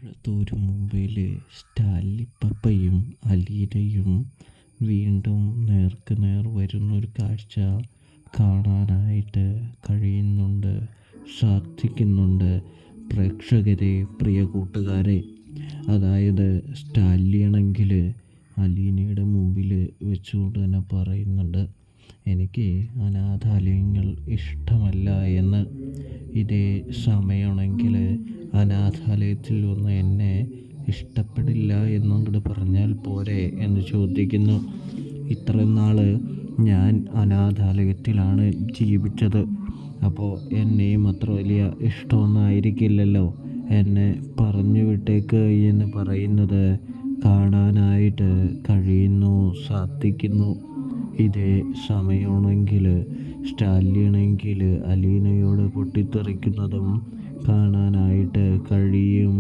മഴത്തോരു മുമ്പില് സ്റ്റാൻലി പപ്പയും അലീനയും വീണ്ടും നേർക്കുനേർ വരുന്നൊരു കാഴ്ച കാണാനായിട്ട് കഴിയുന്നുണ്ട്, സാധിക്കുന്നുണ്ട്. പ്രേക്ഷകരെ, പ്രിയ കൂട്ടുകാരെ, അതായത് സ്റ്റാൻലിയാണെങ്കിൽ അലീനയുടെ മുമ്പിൽ വെച്ചുകൊണ്ട് തന്നെ പറയുന്നുണ്ട്, എനിക്ക് അനാഥാലയങ്ങൾ ഇഷ്ടമല്ല എന്ന്. ഇതേ സമയമാണെങ്കിൽ അനാഥാലയത്തിൽ വന്ന് എന്നെ ഇഷ്ടപ്പെടില്ല എന്നങ്ങോട്ട് പറഞ്ഞാൽ പോരെ എന്ന് ചോദിക്കുന്നു. ഇത്രയും നാൾ ഞാൻ അനാഥാലയത്തിലാണ് ജീവിച്ചത്, അപ്പോൾ എന്നെയും അത്ര വലിയ ഇഷ്ടമൊന്നും ആയിരിക്കില്ലല്ലോ. എന്നെ പറഞ്ഞു വിട്ടേക്ക് എന്ന് പറയുന്നത് കാണാനായിട്ട് കഴിയുന്നു, സാധിക്കുന്നു. ഇതേ സമയമാണെങ്കിൽ സ്റ്റാൻലിയാണെങ്കിൽ അലീനയോട് പൊട്ടിത്തെറിക്കുന്നതും കാണാനായിട്ട് കഴിയും.